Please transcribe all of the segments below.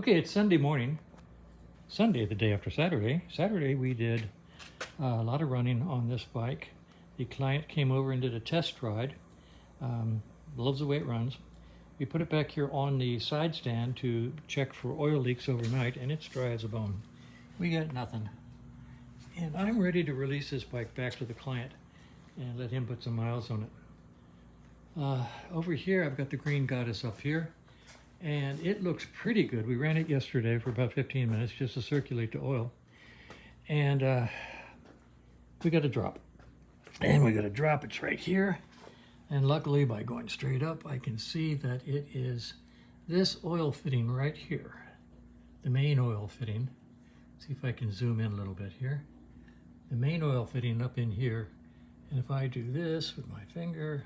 Okay, it's Sunday morning. Sunday, the day after Saturday. Saturday, we did a lot of running on this bike. The client came over and did a test ride. Loves the way it runs. We put it back here on the side stand to check for oil leaks overnight, and it's dry as a bone. We got nothing. And I'm ready to release this bike back to the client and let him put some miles on it. Over here, I've got the Green Goddess up here, and it looks pretty good. We ran it yesterday for about 15 minutes just to circulate the oil. And we got a drop. And we got a drop, it's right here. And luckily, by going straight up, I can see that it is this oil fitting right here, the main oil fitting. See if I can zoom in a little bit here. The main oil fitting up in here. And if I do this with my finger,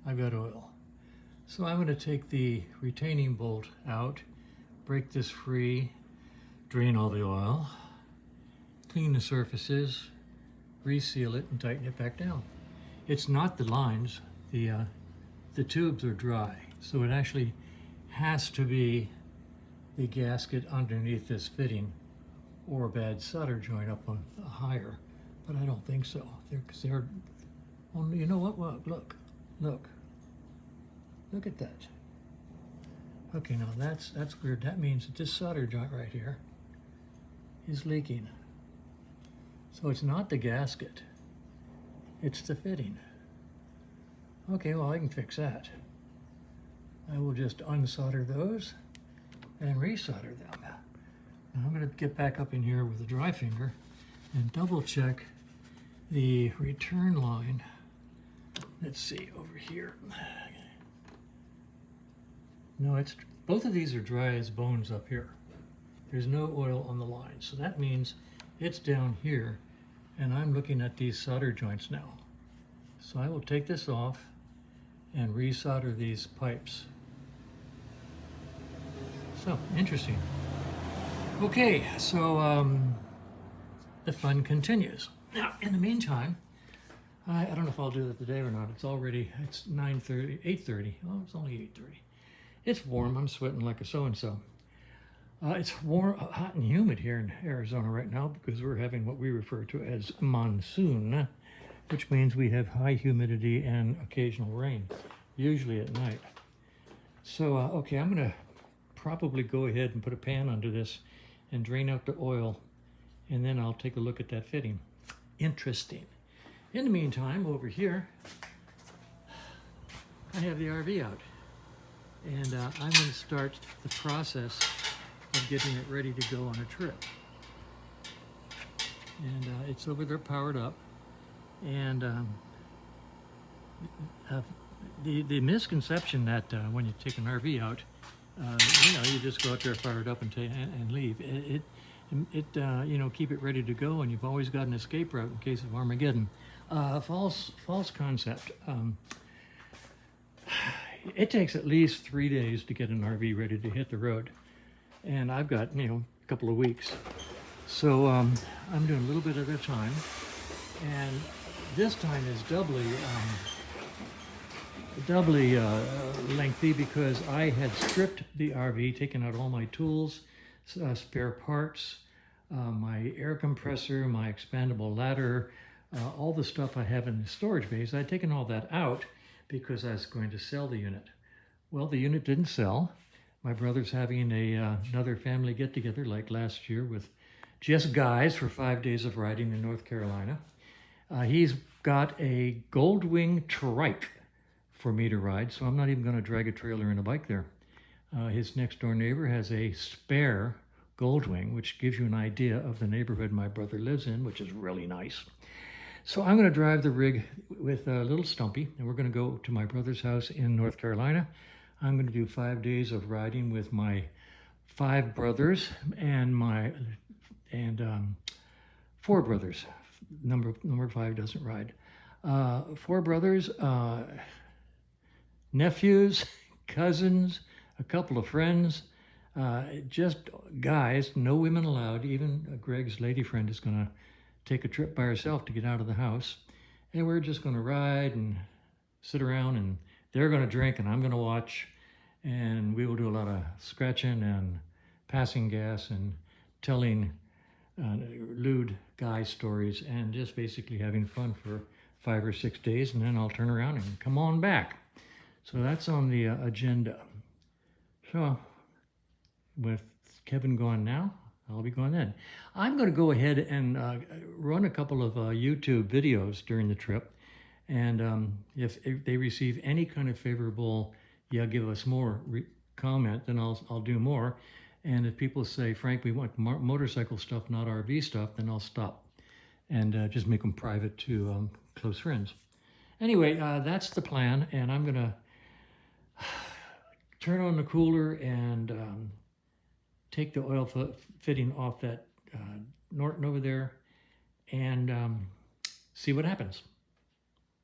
I've got oil. So I'm going to take the retaining bolt out, break this free, drain all the oil, clean the surfaces, reseal it, and tighten it back down. It's not the lines. The tubes are dry, so it actually has to be the gasket underneath this fitting or a bad solder joint up on higher, but I don't think so. They're only, you know what? Well, look at that. Okay, now that's weird. That means that this solder joint right here is leaking. So it's not the gasket, it's the fitting. Okay, well, I can fix that. I will just unsolder those and resolder them. Now I'm going to get back up in here with a dry finger and double check the return line. Let's see over here. No, both of these are dry as bones up here. There's no oil on the line, so that means it's down here, and I'm looking at these solder joints now. So I will take this off and resolder these pipes. So, interesting. Okay, so the fun continues. Now, in the meantime, I don't know if I'll do that today or not. It's 9:30, 8:30. Oh, it's only 8:30. It's warm. I'm sweating like a so-and-so. It's warm, hot and humid here in Arizona right now because we're having what we refer to as monsoon, which means we have high humidity and occasional rain, usually at night. So, okay, I'm going to probably go ahead and put a pan under this and drain out the oil, and then I'll take a look at that fitting. Interesting. In the meantime, over here, I have the RV out. And I'm going to start the process of getting it ready to go on a trip. And it's over there powered up. And the misconception that when you take an RV out, you just go out there, fire it up, and leave. Keep it ready to go, and you've always got an escape route in case of Armageddon. False concept. It takes at least 3 days to get an RV ready to hit the road. And I've got, a couple of weeks. So I'm doing a little bit at a time. And this time is doubly lengthy because I had stripped the RV, taken out all my tools, spare parts, my air compressor, my expandable ladder, all the stuff I have in the storage base. I'd taken all that out because I was going to sell the unit. Well, the unit didn't sell. My brother's having another family get-together like last year with just guys for 5 days of riding in North Carolina. He's got a Goldwing trike for me to ride, so I'm not even going to drag a trailer and a bike there. His next door neighbor has a spare Goldwing, which gives you an idea of the neighborhood my brother lives in, which is really nice. So I'm going to drive the rig with a little Stumpy, and we're going to go to my brother's house in North Carolina. I'm going to do 5 days of riding with my 5 brothers and 4 brothers. Number 5 doesn't ride. 4 brothers, nephews, cousins, a couple of friends, just guys, no women allowed. Even Greg's lady friend is going to take a trip by herself to get out of the house. And we're just going to ride and sit around, and they're going to drink and I'm going to watch. and we will do a lot of scratching and passing gas and telling lewd guy stories and just basically having fun for 5 or 6 days, and then I'll turn around and come on back. So that's on the agenda. So with Kevin gone now, I'll be going then. I'm going to go ahead and run a couple of YouTube videos during the trip, and if they receive any kind of favorable, yeah, give us more comment, then I'll do more. And if people say, Frank, we want motorcycle stuff, not RV stuff, then I'll stop and just make them private to close friends. Anyway, that's the plan, and I'm gonna turn on the cooler and take the oil fitting off that Norton over there and see what happens.